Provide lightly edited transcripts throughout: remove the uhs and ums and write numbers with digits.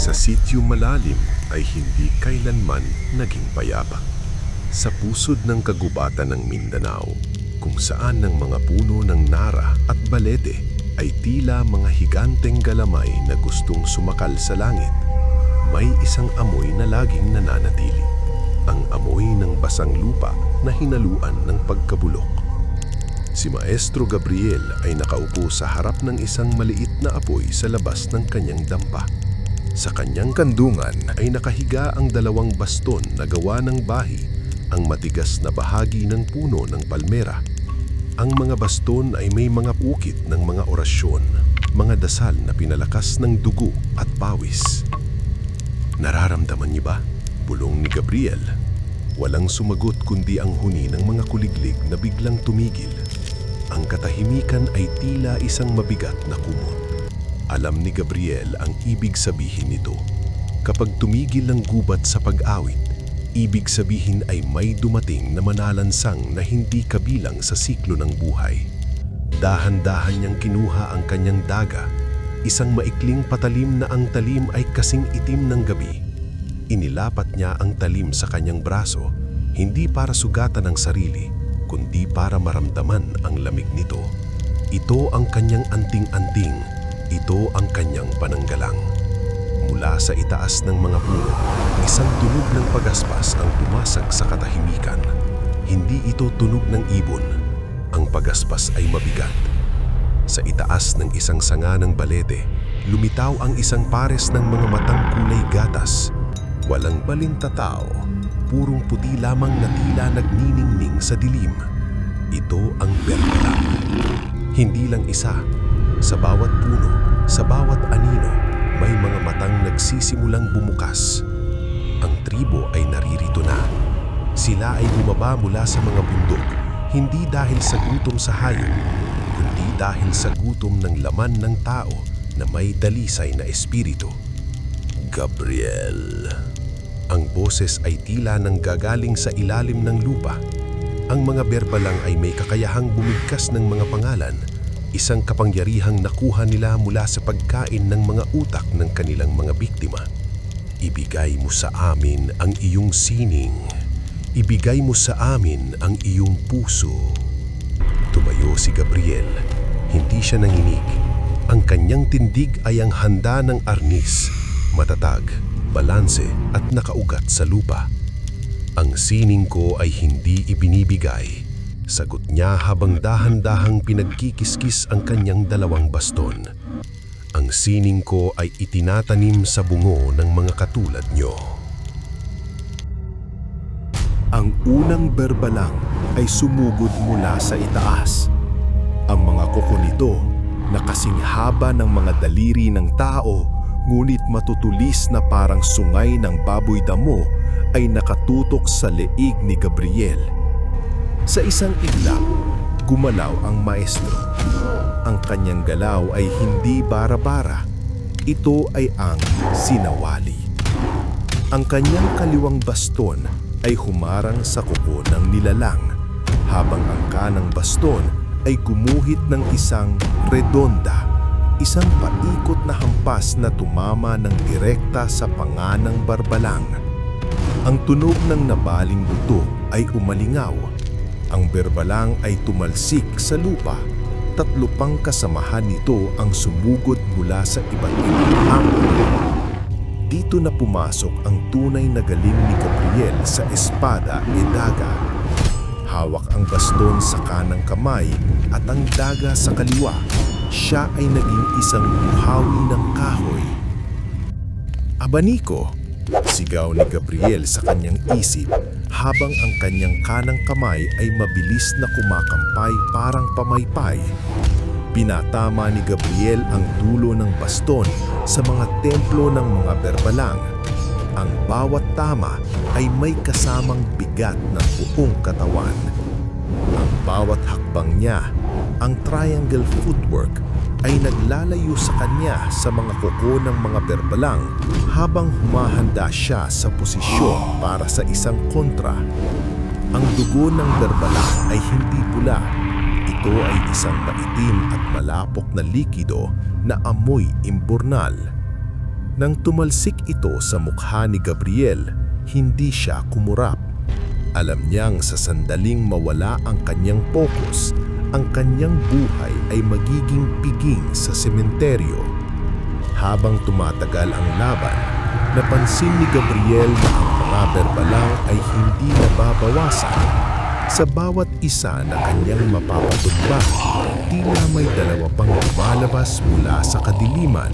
Sa sityo malalim ay hindi kailanman naging payapa. Sa pusod ng kagubatan ng Mindanao, kung saan ng mga puno ng nara at balete ay tila mga higanteng galamay na gustong sumakal sa langit, may isang amoy na laging nananatili. Ang amoy ng basang lupa na hinaluan ng pagkabulok. Si Maestro Gabriel ay nakaupo sa harap ng isang maliit na apoy sa labas ng kanyang dampa. Sa kanyang kandungan ay nakahiga ang dalawang baston na gawa ng bahi, ang matigas na bahagi ng puno ng palmera. Ang mga baston ay may mga ukit ng mga orasyon, mga dasal na pinalakas ng dugo at pawis. Nararamdaman niyo ba? Bulong ni Gabriel. Walang sumagot kundi ang huni ng mga kuliglig na biglang tumigil. Ang katahimikan ay tila isang mabigat na kumot. Alam ni Gabriel ang ibig sabihin nito. Kapag tumigil ang gubat sa pag-awit, ibig sabihin ay may dumating na manalansang na hindi kabilang sa siklo ng buhay. Dahan-dahan niyang kinuha ang kanyang daga, isang maikling patalim na ang talim ay kasing itim ng gabi. Inilapat niya ang talim sa kanyang braso, hindi para sugatan ang sarili, kundi para maramdaman ang lamig nito. Ito ang kanyang anting-anting. Ito ang kanyang pananggalang. Mula sa itaas ng mga puno, isang tunog ng pagaspas ang tumasag sa katahimikan. Hindi ito tunog ng ibon. Ang pagaspas ay mabigat. Sa itaas ng isang sanga ng balete, lumitaw ang isang pares ng mga matang kulay gatas. Walang balintatao, purong puti lamang na tila nagniningning sa dilim. Ito ang berbelang. Hindi lang isa. Sa bawat puno, sa bawat anino, may mga matang nagsisimulang bumukas. Ang tribo ay naririto na. Sila ay bumaba mula sa mga bundok, hindi dahil sa gutom sa hayop, kundi dahil sa gutom ng laman ng tao na may dalisay na espiritu. Gabriel. Ang boses ay tila nang gagaling sa ilalim ng lupa. Ang mga berbalang ay may kakayahang bumigkas ng mga pangalan, isang kapangyarihang nakuha nila mula sa pagkain ng mga utak ng kanilang mga biktima. Ibigay mo sa amin ang iyong sining. Ibigay mo sa amin ang iyong puso. Tumayo si Gabriel. Hindi siya nanginig. Ang kanyang tindig ay ang handa ng arnis, matatag, balanse at nakaugat sa lupa. Ang sining ko ay hindi ibinibigay. Sagot niya habang dahan-dahang pinagkikiskis ang kanyang dalawang baston. Ang sining ko ay itinatanim sa bungo ng mga katulad niyo. Ang unang berbalang ay sumugod mula sa itaas. Ang mga kuko nito na kasing haba ng mga daliri ng tao, ngunit matutulis na parang sungay ng baboy damo, ay nakatutok sa leeg ni Gabriel. Sa isang iglap, gumalaw ang maestro. Ang kanyang galaw ay hindi bara-bara. Ito ay ang sinawali. Ang kanyang kaliwang baston ay humarang sa kuko ng nilalang, habang ang kanang baston ay gumuhit ng isang redonda, isang paikot na hampas na tumama ng direkta sa panga ng barbalang. Ang tunog ng nabaling buto ay umalingaw. Ang berbalang ay tumalsik sa lupa. Tatlo pang kasamahan nito ang sumugod mula sa iba't ibang anggulo. Dito na pumasok ang tunay na galing ni Gabriel sa espada e daga. Hawak ang baston sa kanang kamay at ang daga sa kaliwa. Siya ay naging isang buhawi ng kahoy. Abaniko! Sigaw ni Gabriel sa kanyang isip habang ang kanyang kanang kamay ay mabilis na kumakampay parang pamaypay. Pinatama ni Gabriel ang dulo ng baston sa mga templo ng mga berbalang. Ang bawat tama ay may kasamang bigat ng buong katawan. Ang bawat hakbang niya, ang triangle footwork, ay naglalayo sa kanya sa mga kuko ng mga berbalang habang humahanda siya sa posisyon para sa isang kontra. Ang dugo ng berbalang ay hindi pula. Ito ay isang maitim at malapok na likido na amoy imburnal. Nang tumalsik ito sa mukha ni Gabriel, hindi siya kumurap. Alam niyang sa sandaling mawala ang kanyang focus, ang kanyang buhay ay magiging piging sa sementeryo. Habang tumatagal ang laban, napansin ni Gabriel na ang mga berbalang ay hindi nababawasan. Sa bawat isa na kanyang mapapatumba, tila may dalawa pang lumalabas mula sa kadiliman.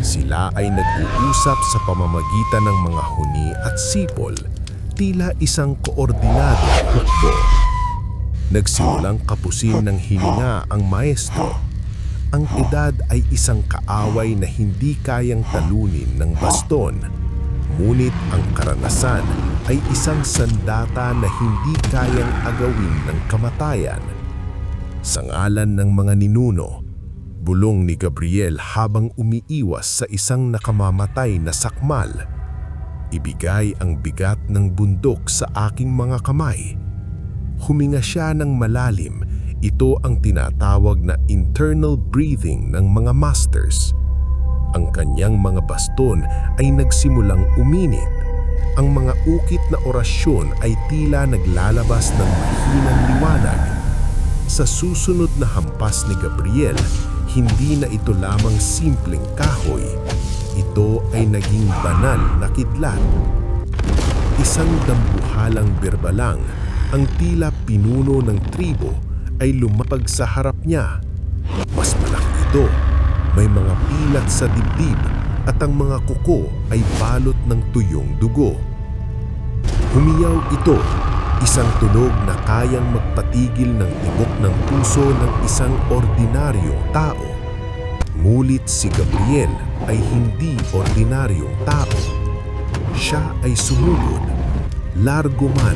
Sila ay nag-uusap sa pamamagitan ng mga huni at sipol, tila isang koordinadong hukbo. Nagsimulang kapusin ng hininga ang maestro. Ang edad ay isang kaaway na hindi kayang talunin ng baston. Ngunit ang karanasan ay isang sandata na hindi kayang agawin ng kamatayan. Sa ngalan ng mga ninuno, bulong ni Gabriel habang umiiwas sa isang nakamamatay na sakmal. Ibigay ang bigat ng bundok sa aking mga kamay. Huminga siya ng malalim. Ito ang tinatawag na internal breathing ng mga masters. Ang kanyang mga baston ay nagsimulang uminit. Ang mga ukit na orasyon ay tila naglalabas ng mahinang liwanag. Sa susunod na hampas ni Gabriel, hindi na ito lamang simpleng kahoy. Ito ay naging banal na kidlat. Isang dambuhalang berbalang, ang tila pinuno ng tribo, ay lumapag sa harap niya. Mas malaki ito, may mga pilat sa dibdib at ang mga kuko ay balot ng tuyong dugo. Humiyaw ito, isang tunog na kayang magpatigil ng tibok ng puso ng isang ordinaryong tao. Ngunit si Gabriel ay hindi ordinaryong tao. Siya ay sumugod, largo man,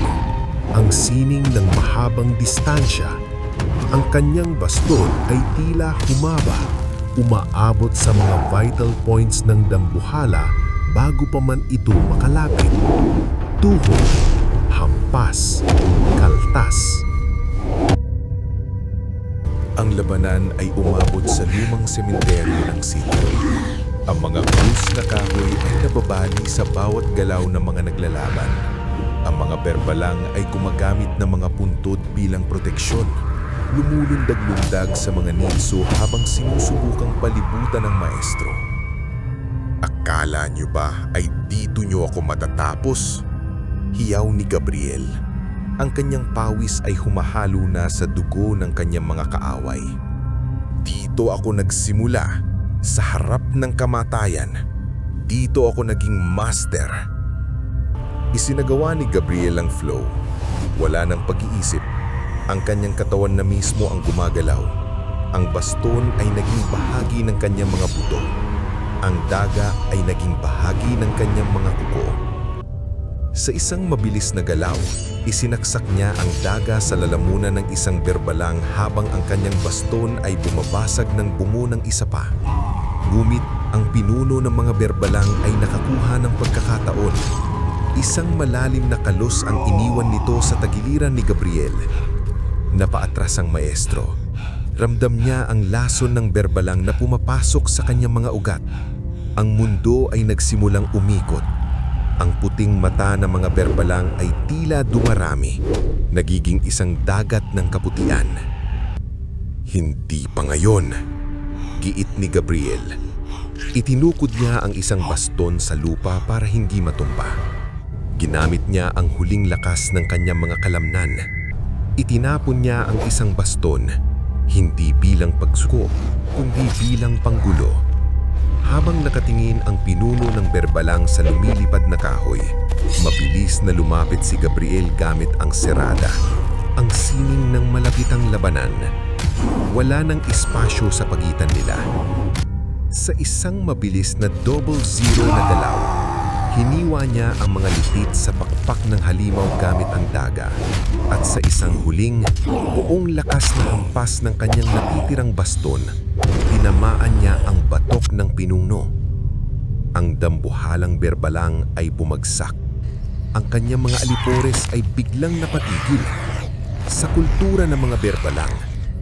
ang sining ng mahabang distansya. Ang kanyang baston ay tila humaba, umaabot sa mga vital points ng dambuhala bago pa man ito makalapit. Tuhod, hampas, kaltas. Ang labanan ay umabot sa lumang sementeryo ng Silloy. Ang mga krus na kahoy ay nababali sa bawat galaw ng mga naglalaban. Ang mga berbalang ay gumagamit ng mga puntod bilang proteksyon. Lumulundag-lundag sa mga nilso habang sinusubukang palibutan ng maestro. Akala niyo ba ay dito niyo ako matatapos? Hiyaw ni Gabriel. Ang kanyang pawis ay humahalo na sa dugo ng kanyang mga kaaway. Dito ako nagsimula, sa harap ng kamatayan. Dito ako naging master. Isinagawa ni Gabriel ang flow. Wala nang pag-iisip. Ang kanyang katawan na mismo ang gumagalaw. Ang baston ay naging bahagi ng kanyang mga buto. Ang daga ay naging bahagi ng kanyang mga kuko. Sa isang mabilis na galaw, isinaksak niya ang daga sa lalamunan ng isang berbalang habang ang kanyang baston ay bumabasag ng bungo ng isa pa. Ngunit ang pinuno ng mga berbalang ay nakakuha ng pagkakataon. Isang malalim na kalos ang iniwan nito sa tagiliran ni Gabriel. Napaatras ang maestro. Ramdam niya ang lason ng berbalang na pumapasok sa kanyang mga ugat. Ang mundo ay nagsimulang umikot. Ang puting mata ng mga berbalang ay tila dumarami, nagiging isang dagat ng kaputian. Hindi pa ngayon, giit ni Gabriel. Itinukod niya ang isang baston sa lupa para hindi matumba. Ginamit niya ang huling lakas ng kanyang mga kalamnan. Itinapon niya ang isang baston, hindi bilang pagsuko, kundi bilang panggulo. Habang nakatingin ang pinuno ng berbalang sa lumilipad na kahoy, mabilis na lumapit si Gabriel gamit ang serada, ang sining ng malapitang labanan. Wala nang espasyo sa pagitan nila. Sa isang mabilis na double zero na galaw, hiniwa niya ang mga litit sa pakpak ng halimaw gamit ang daga. At sa isang huling, buong lakas na hampas ng kanyang natitirang baston, tinamaan niya ang batok ng pinuno. Ang dambuhalang berbalang ay bumagsak. Ang kanyang mga alipores ay biglang napatigil. Sa kultura ng mga berbalang,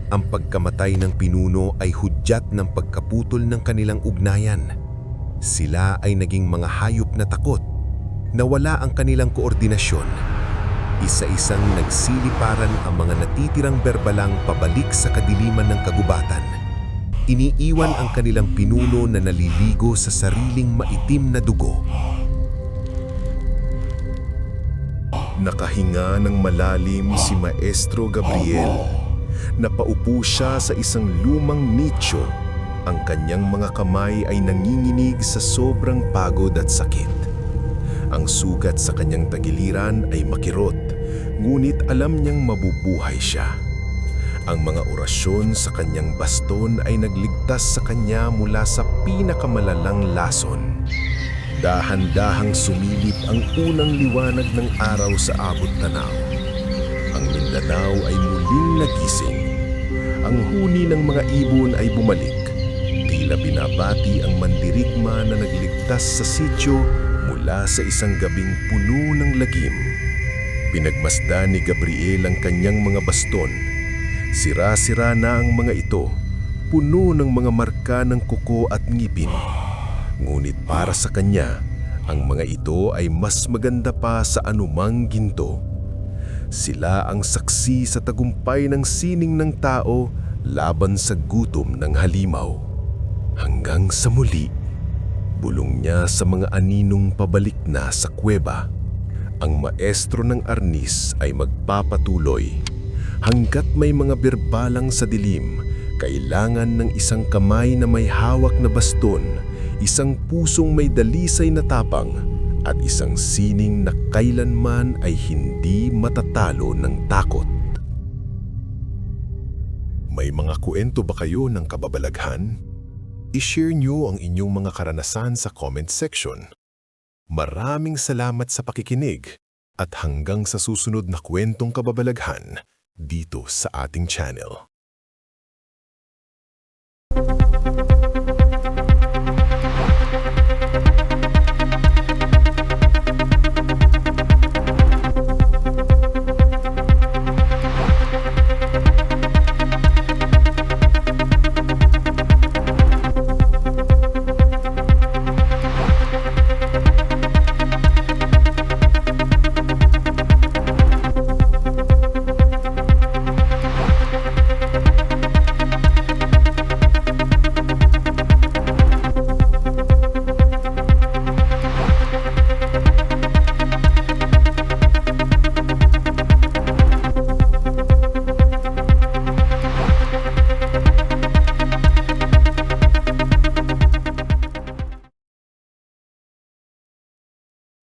ang pagkamatay ng pinuno ay hudyat ng pagkaputol ng kanilang ugnayan. Sila ay naging mga hayop na takot. Nawala ang kanilang koordinasyon. Isa-isang nagsiliparan ang mga natitirang berbalang pabalik sa kadiliman ng kagubatan. Iniiwan ang kanilang pinuno na naliligo sa sariling maitim na dugo. Nakahinga ng malalim si Maestro Gabriel. Napaupo siya sa isang lumang nicho. Ang kanyang mga kamay ay nanginginig sa sobrang pagod at sakit. Ang sugat sa kanyang tagiliran ay makirot, ngunit alam niyang mabubuhay siya. Ang mga orasyon sa kanyang baston ay nagligtas sa kanya mula sa pinakamalalang lason. Dahan-dahang sumilip ang unang liwanag ng araw sa abot-tanaw. Ang Mindanao ay muling nagising. Ang huni ng mga ibon ay bumalik. Tila binabati ang mandirigma na nagligtas sa sityo mula sa isang gabing puno ng lagim. Pinagmasdan ni Gabriel ang kanyang mga baston. Sira-sira na ang mga ito, puno ng mga marka ng kuko at ngipin. Ngunit para sa kanya, ang mga ito ay mas maganda pa sa anumang ginto. Sila ang saksi sa tagumpay ng sining ng tao laban sa gutom ng halimaw. Hanggang sa muli, bulong niya sa mga aninong pabalik na sa kuweba. Ang maestro ng arnis ay magpapatuloy. Hanggat may mga birbalang sa dilim, kailangan ng isang kamay na may hawak na baston, isang pusong may dalisay na tapang, at isang sining na kailanman ay hindi matatalo ng takot. May mga kwento ba kayo ng kababalaghan? I-share niyo ang inyong mga karanasan sa comment section. Maraming salamat sa pakikinig at hanggang sa susunod na kwentong kababalaghan dito sa ating channel.